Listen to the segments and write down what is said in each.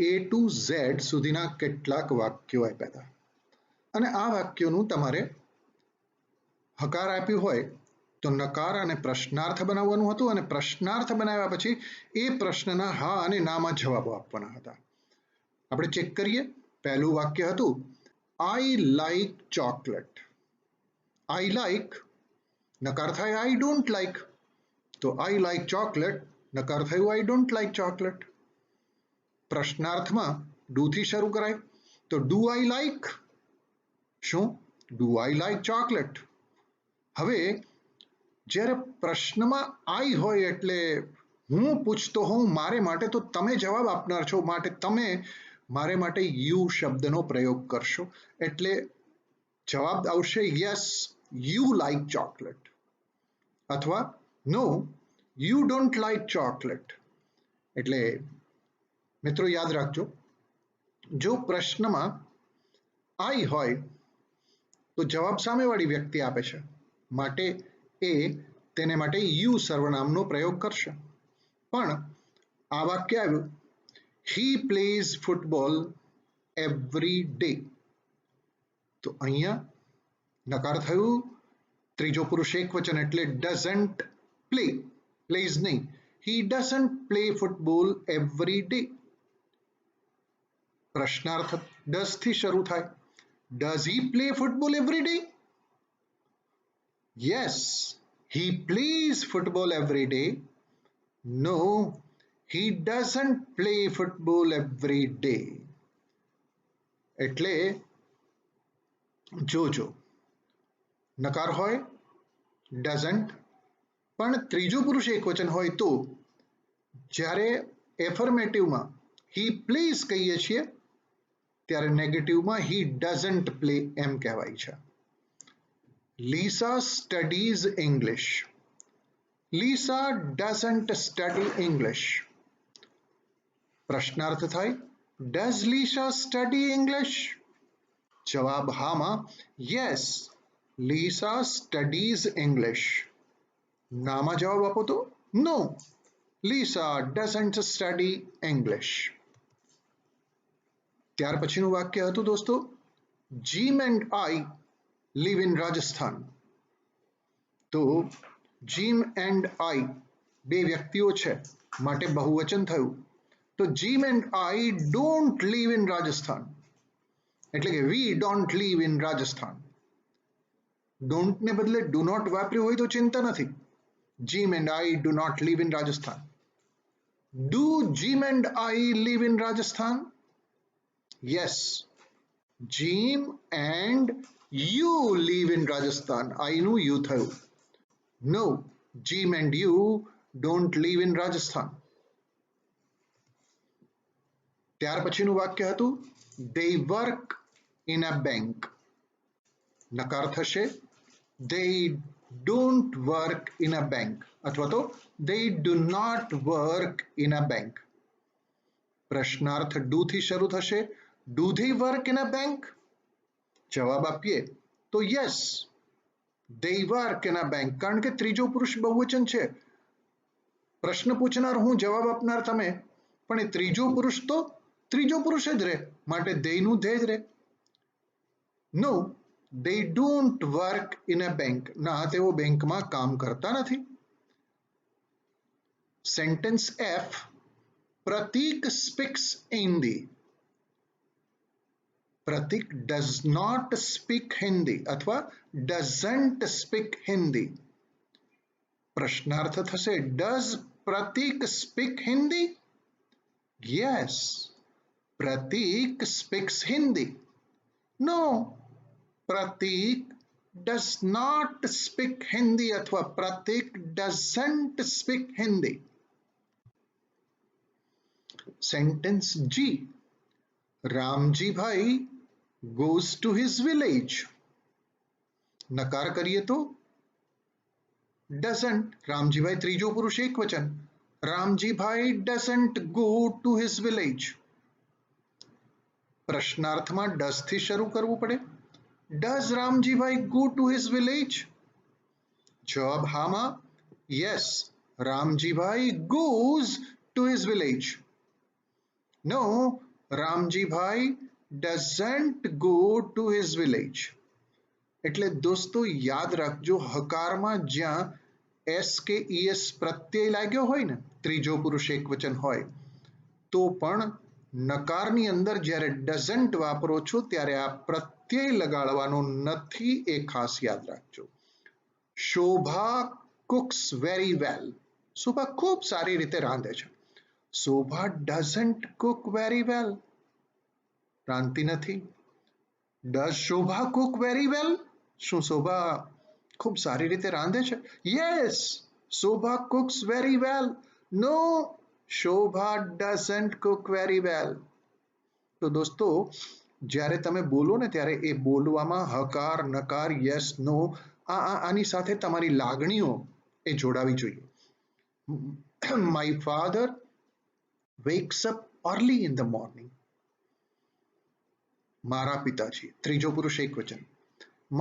A to Z સુધીના કેટલાક વાક્યો આપ્યા હતા અને આ વાક્યોનું તમારે હકાર આપ્યું હોય તો નકાર અને પ્રશ્નાર્થ બનાવવાનું હતું અને પ્રશ્નાર્થ બનાવ્યા પછી એ પ્રશ્નના હા અને નામાં જવાબો આપવાના હતા. આપણે ચેક કરીએ. પહેલું વાક્ય હતું I like chocolate. I like નકાર થાય આઈ ડોન્ટ લાઈક, તો આઈ લાઈક ચોકલેટ નકાર થયું આઈ ડોન્ટ લાઈક ચોકલેટ. પ્રશ્નાર્થમાં ડુ થી શરૂ કરાય તો ડુ આઈ લાઈક, શું ડુ આઈ લાઈક ચોકલેટ. હવે જ્યારે પ્રશ્નમાં આઈ હોય એટલે હું પૂછતો હોઉં મારે માટે, તો તમે જવાબ આપનાર છો, માટે તમે મારે માટે યુ શબ્દનો પ્રયોગ કરશો એટલે જવાબ આવશે યસ યુ લાઈક ચોકલેટ અથવા નો યુ ડોન્ટ લાઈક ચોકલેટ. એટલે મિત્રો યાદ રાખજો, જો પ્રશ્નમાં આઈ હોય તો જવાબ સામેવાળી વ્યક્તિ આપે છે, માટે એ તેને માટે યુ સર્વનામનો પ્રયોગ કરશે. પણ આ વાક્ય આવ્યું હી પ્લેઝ ફૂટબોલ એવરી ડે, તો અહીંયા નકાર થયું ત્રીજો પુરુષ એકવચન એટલે ડઝન્ટ પ્લે, પ્લેઝ નહીં, he doesn't play football every day. પ્રશ્નાર્થ ડઝ થી શરૂ થાય. Does he play football every day? Yes, he plays football every day. No, he doesn't play football every day. એટલે જોજો, નકાર હોય ડઝન્ટ, પણ ત્રીજું પુરુષ એકવચન હોય તો જ્યારે એફર્મેટિવમાં હી પ્લેઝ કહીએ છીએ ત્યારે નેગેટિવમાં હી ડઝન્ટ પ્લે એમ કહેવાય છે. Lisa studies English. Lisa doesn't study English. પ્રશ્નાર્થ થાય Does Lisa study English? જવાબ હામાં Yes, Lisa studies English. નામાં જવાબ આપો તો No, Lisa doesn't study English. ત્યાર પછીનું વાક્ય હતું દોસ્તો Jim and I live in Rajasthan. તો જીમ એન્ડ આઈ બે વ્યક્તિઓ છે માટે બહુવચન થયું, તો Jim and I don't live in Rajasthan, એટલે કે we don't live in Rajasthan. Don't ને બદલે ડુ નોટ વાપર્યું હોય તો ચિંતા નથી. Jim and I do not live in Rajasthan. Do Jim and I live in Rajasthan? Yes, Jim and you live in Rajasthan. આઈનું યુ થયું. No, Jim and you don't live in Rajasthan. ત્યાર પછીનું વાક્ય હતું they work in a bank. નકાર થશે they don't work in a bank અથવા તો they do not work in a bank. પ્રશ્નાર્થ ડુ થી શરૂ થશે. Do they work in a bank? જવાબ આપીએ તો yes, they work in a bank, કારણ કે ત્રીજો પુરુષ બહુવચન છે. પ્રશ્ન પૂછનાર હું, જવાબ આપનાર તમે, પણ એ ત્રીજો પુરુષ તો ત્રીજો પુરુષ જ રહે, માટે they નું they જ રહે. નો, they don't work in a bank. ના, તેઓ બેંકમાં કામ કરતા નથી. સેન્ટેન્સ એફ પ્રતીક સ્પીક્સ હિન્દી. પ્રતીક ડઝ નોટ સ્પીક હિન્દી અથવા ડઝન્ટ સ્પીક હિન્દી. પ્રશ્નાર્થ થશે does Prateek speak Hindi? Yes, Prateek speaks Hindi. No, Prateek does not speak Hindi અથવા Prateek doesn't speak Hindi. Sentence જી Ramjibhai goes to his village. નકાર કરીએ તો doesn't. રામજીભાઈ ત્રીજો પુરુષ એકવચન. Ramjibhai doesn't go to his village. પ્રશ્નાર્થમાં does થી શરૂ કરવું પડે. Does Ramjibhai go to his village? જવાબ હામાં yes, Ramjibhai goes to his village. No, Ramjibhai doesn't go to his village. એટલે દોસ્તો યાદ રાખજો, હકારમાં જ્યાં એસ કે ઈએસ પ્રત્યય લાગ્યો હોય ને, ત્રીજો પુરુષ એકવચન હોય, તો પણ નકારની અંદર જ્યારે ડઝન્ટ વાપરો છો ત્યારે આ પ્રત્યય લગાડવાનો નથી, એ ખાસ યાદ રાખજો. શોભા cooks very well. શોભા ખૂબ સારી રીતે રાંધે છે. શોભા doesn't cook very well. રાંધતી નથી. Does Shobha cook very well? શું શોભા ખૂબ સારી રીતે રાંધે છે? Yes, Shobha cooks very well. No, Shobha doesn't cook very well. તો દોસ્તો જ્યારે તમે બોલો ને ત્યારે એ બોલવામાં હકાર, નકાર, યસ, નો આની સાથે તમારી લાગણીઓ એ જોડાવી જોઈએ. My father wakes up early in the morning. મારા પિતાજી, ત્રીજો પુરુષ એકવચન.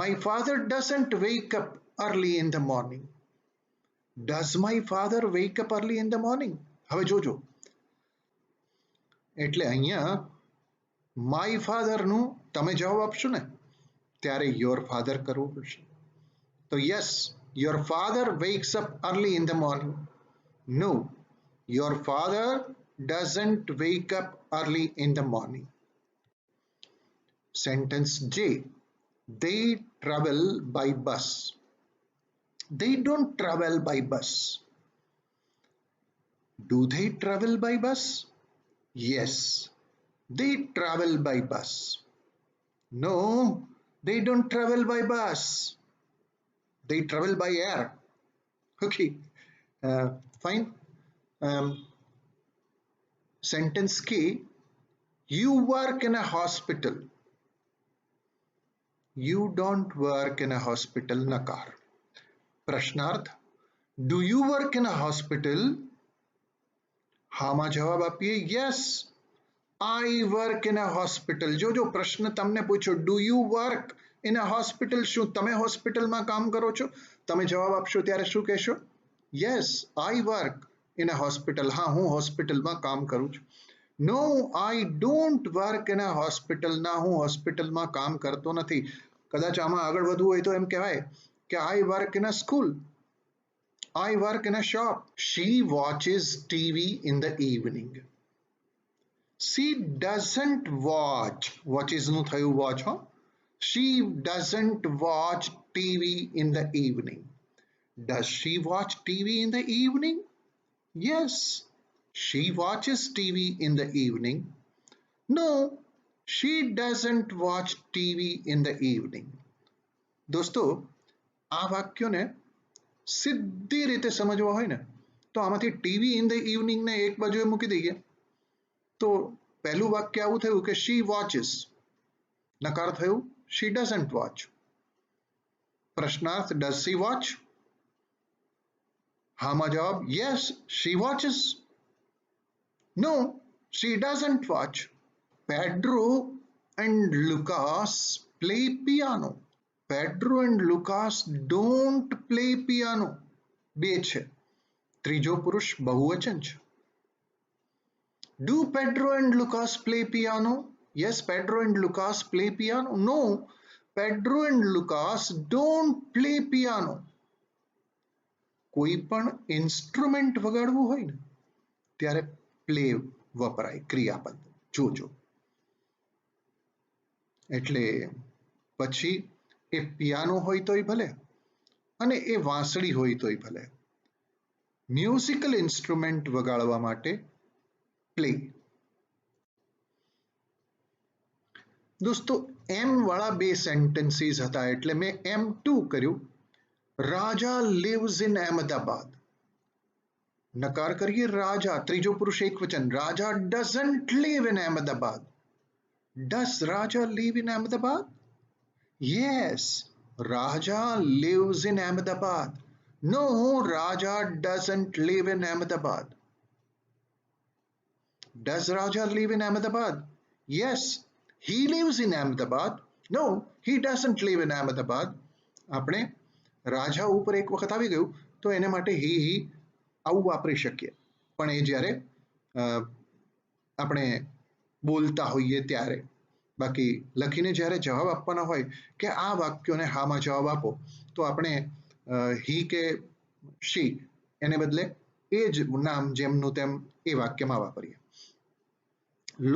My father doesn't wake up early in the morning. Does my father wake up early in the morning? હવે જોજો, એટલે અહીંયા માય ફાધરનું તમે જવાબ આપશો ને ત્યારે યોર ફાધર કરવું પડશે. તો yes, your father wakes up early in the morning. No, your father doesn't wake up early in the morning. Sentence જે, they travel by bus. They don't travel by bus. Do they travel by bus? Yes, they travel by bus. No, they don't travel by bus. They travel by air. Okay, fine. Sentence K, you work in a hospital. You don't work in a hospital. Nakar. પ્રશ્નાર્થ, do you work in a hospital? હામાં જવાબ આપીએ yes, I work in a hospital. જો પ્રશ્ન તમને પૂછો, do you work in a hospital, શું તમે હોસ્પિટલમાં કામ કરો છો? તમે જવાબ આપશો ત્યારે શું કહેશો? Yes, I work in a hospital. હા, હું હોસ્પિટલમાં કામ કરું છું. No, I don't work in a hospital. ના, હું હોસ્પિટલમાં કામ કરતો નથી. કદાચ આમાં આગળ વધવું હોય તો એમ કહેવાય કે I work in a school. I work in a shop. She watches TV in the evening. She doesn't watch. Watches નું થયું watch, હો. She doesn't watch TV in the evening. Does she watch TV in the evening? Yes, she watches TV in the evening. No, she doesn't watch TV in the evening. દોસ્તો, આ વાક્યોને સીધી રીતે સમજવા હોય ને તો આમાંથી ટીવી ઇન ધ ઇવનિંગ ને એક બાજુએ મૂકી દઈએ તો પહેલું વાક્ય આવું થયું કે she watches. નકાર થયું she doesn't watch. પ્રશ્નાર્થ, does she watch? હામાં જવાબ yes, she watches. No, she doesn't watch. Pedro and Lucas play piano. Pedro and Lucas don't play piano. બે છે, ત્રીજો પુરુષ બહુવચન છે. Do Pedro and Lucas play piano? Yes, Pedro and Lucas play piano. No, Pedro and Lucas don't play piano. કોઈ પણ instrument વગાડવું હોય ને ત્યારે પ્લે વપરાય, ક્રિયાપદ. જોજો, એટલે પછી એ પિયાનો હોય તોય ભલે અને એ વાંસળી હોય તોય ભલે, મ્યુઝિકલ ઇન્સ્ટ્રુમેન્ટ વગાડવા માટે પ્લે. દોસ્તો, એમ વાળા બે સેન્ટેન્સીસ હતા એટલે મેં M2 કર્યું. રાજા lives in અહેમદાબાદ. નકાર કરીએ રાજા, ત્રીજો પુરુષ એકવચન. રાજા doesn't live in Ahmedabad. Does Raja live in Ahmedabad? Yes, Raja lives in Ahmedabad. No, Raja doesn't live in Ahmedabad. Does Raja live in Ahmedabad? Yes, he lives in Ahmedabad. No, he doesn't live in Ahmedabad. આપણે રાજા ઉપર એક વખત આવી ગયું તો એને માટે he આવું વાપરી શકીએ, પણ એ જ્યારે આપણે બોલતા હોઈએ ત્યારે. બાકી લખીને જ્યારે જવાબ આપવાનો હોય કે આ વાક્યોને હામાં જવાબ આપો, તો આપણે હી કે શી એને બદલે એ જ નામ જેમનું તેમ એ વાક્યમાં વાપરીએ.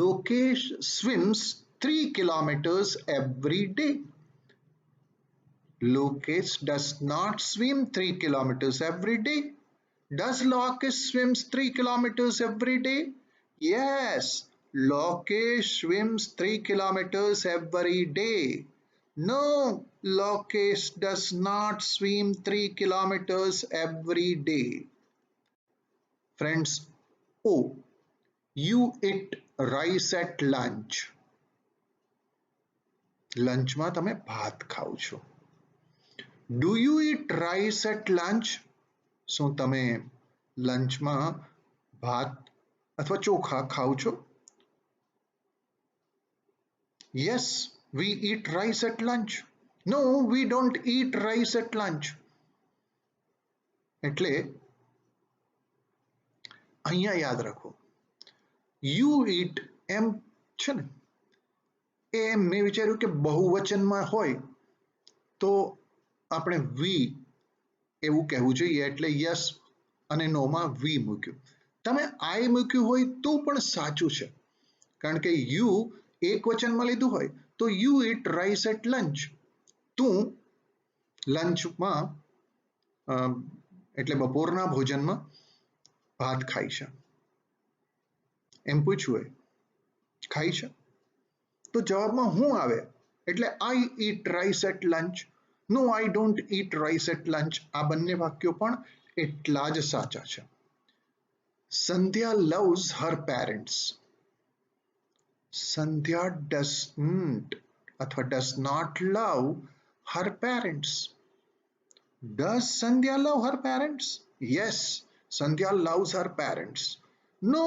Lokesh સ્વિમ્સ 3 kilometers every day. Lokesh does not swim 3 kilometers every day. Does Lokesh swims 3 kilometers every day? Yes, Lokesh swims 3 kilometers every day. No, Lokesh does not swim 3 kilometers every day. Friends, oh, you eat rice at lunch. લંચમાં તમે ભાત ખાઓ છો. Do you eat rice at lunch? શું તમે લંચમાં ભાત અથવા ચોખા ખાઓ છો? Yes, we eat rice at lunch. No, we don't eat rice at lunch. એટલે અહીંયા યાદ રાખો, you eat એમ છે ને, એ મેં વિચાર્યું કે બહુવચનમાં હોય તો આપણે વી એવું કહેવું જોઈએ, એટલે યસ અને નોમાં વી મૂક્યું. તમે આઈ મૂક્યું હોય તો પણ સાચું છે, કારણ કે યુ એક વચનમાં લીધું હોય તો you eat rice at lunch. તું લંચમાં એટલે બપોરના ભોજનમાં ભાત ખાય છે એમ પૂછ્યું હોય, ખાય છે તો જવાબમાં હું આવે એટલે I eat rice at lunch. No, I don't eat rice at lunch. આ બંને વાક્યો પણ એટલા જ સાચા છે. સંધ્યા loves her parents. Sandhya doesn't અથવા does not love her parents. Does Sandhya love her parents? Yes, Sandhya loves her parents. No,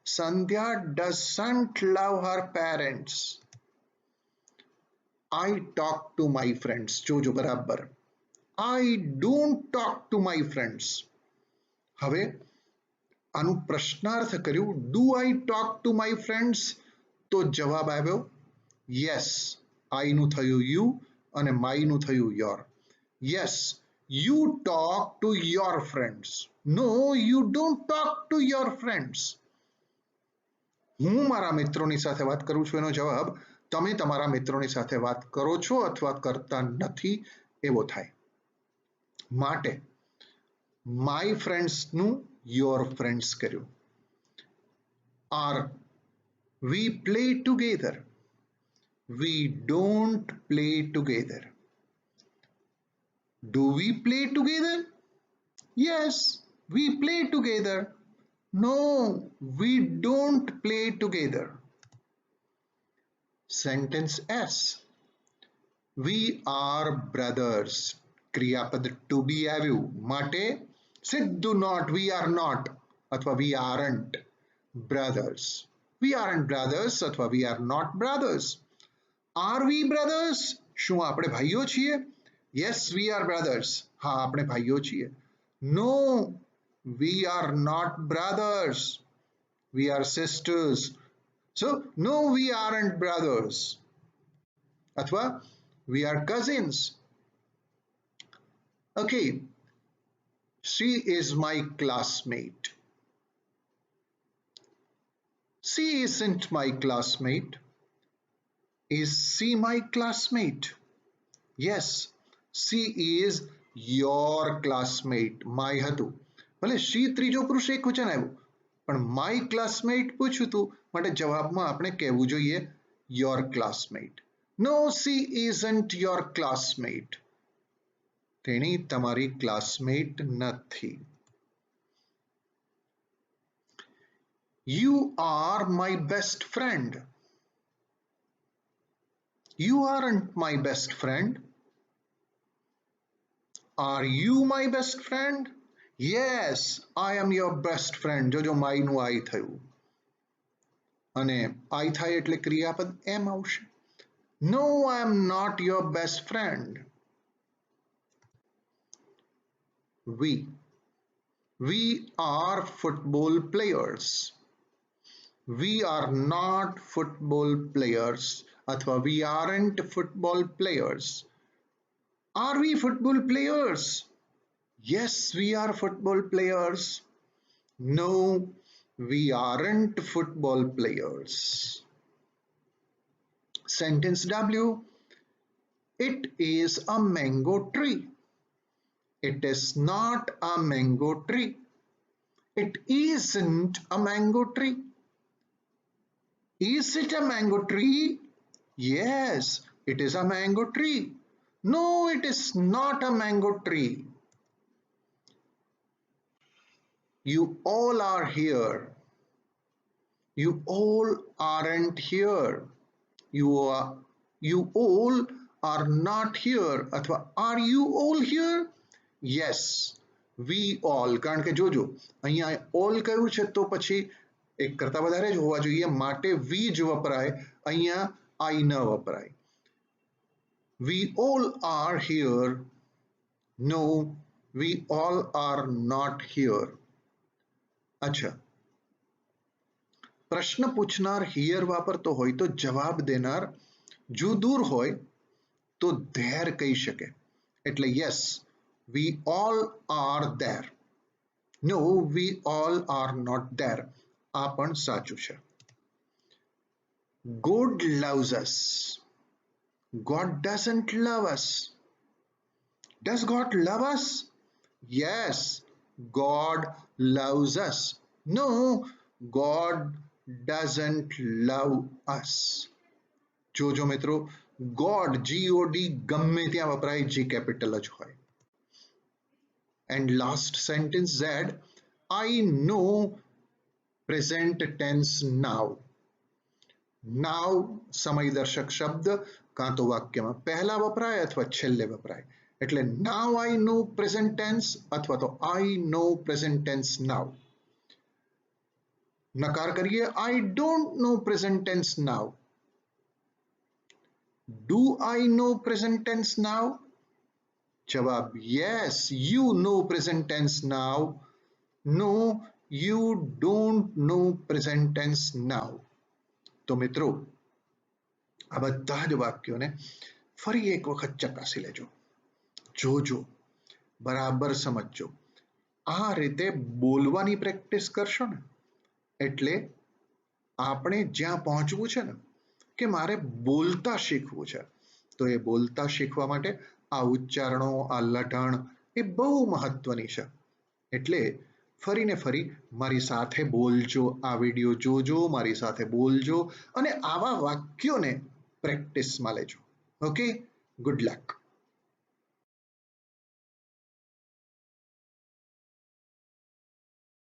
Sandhya doesn't love her parents. I talk to my friends. જોજો બરાબર. I don't talk to my friends. હવે આનું પ્રશ્નાર્થ કર્યું, do I talk to my friends? તો જવાબ આવ્યો yes. I નું થયું you અને my નું થયું your. Yes, you talk to your friends. No, you don't talk to your friends. હું મારા મિત્રોની સાથે વાત કરું છું એનો જવાબ તમે તમારા મિત્રોની સાથે વાત કરો છો અથવા કરતા નથી એવો થાય. માટે માય ફ્રેન્ડ્સનું યોર ફ્રેન્ડ્સ કર્યું. Are we play together. We don't play together. Do we play together? Yes, we play together. No, we don't play together. Sentence S. We are brothers. ક્રિયાપદ to be આવ્યું માટે સીધું not, we are not અથવા we aren't brothers. We aren't brothers અથવા we are not brothers. Are we brothers? શું આપણે ભાઈઓ છીએ? Yes, we are brothers. હા, આપણે ભાઈઓ છીએ. No, we are not brothers. We are sisters. So, no, we aren't brothers. અથવા we are cousins. Okay, she is my classmate. She isn't my classmate. Is she my classmate? Yes, she is your classmate. My હતું, ભલે she ત્રીજો પુરુષ એક વચન આવ્યું પણ my classmate પૂછ્યું હતું માટે જવાબમાં આપણે કહેવું જોઈએ your classmate. No, she isn't your classmate. તેણી તમારી classmate નથી. You are my best friend. You aren't my best friend. Are you my best friend? Yes, I am your best friend. જોજો my નું I થયું અને I થાય એટલે ક્રિયાપદ એમ આવશે. No, I am not your best friend. We are football players. We are not football players अथवा we aren't football players. Are we football players? Yes, we are football players. No, we aren't football players. Sentence W. It is a mango tree. It is not a mango tree. It isn't a mango tree. Is it a mango tree? Yes, it is a mango tree. No, it is not a mango tree. You all are here. You all aren't here. You all are not here. अथवा are you all here? Yes, we all. કારણ કે જોજો અહીંયા all કહ્યું છે તો પછી એક કરતા વધારે જ હોવા જોઈએ માટે we જ વપરાય અહીંયા I ન વપરાય. We all are here. No, we all are not here. अच्छा, પ્રશ્ન પૂછનાર હિયર વાપરતો હોય તો જવાબ દેનાર જો દૂર હોય તો ધેર કહી શકે. એટલે yes, we all are there. No, we all are not there. આ પણ સાચું છે. God loves us. God doesn't love us. Does God love us? Yes, God loves us. No, God doesn't love us. જોજો મિત્રો, God GOD ગમે ત્યાં વપરાય, G capital જ હોય. And last sentence Z, I know present tense now. Now સમય દર્શક શબ્દ કાં તો વાક્યમાં પહેલા વપરાય અથવા છેલ્લે વપરાય. એટલે now I know present tense अथवा तो I know present tense now. નકાર કરીએ I don't know present tense now. Do I know present tense now? જવાબ yes, you know present tense now. No, you don't know present tense now. તો મિત્રો આ બધા જ વાક્યોને ફરી એક વખત ચકાસી લેજો, જોજો, બરાબર સમજજો. આ રીતે બોલવાની પ્રેક્ટિસ કરશો ને એટલે આપણે જ્યાં પહોંચવું છે ને કે મારે બોલતા શીખવું છે, તો એ બોલતા શીખવા માટે આ ઉચ્ચારણો, આ લઢણ એ બહુ મહત્વની છે. એટલે ફરીને ફરી મારી સાથે બોલજો, આ વિડીયો જોજો, મારી સાથે બોલજો અને આવા વાક્યોને પ્રેક્ટિસમાં લેજો. Okay, good luck.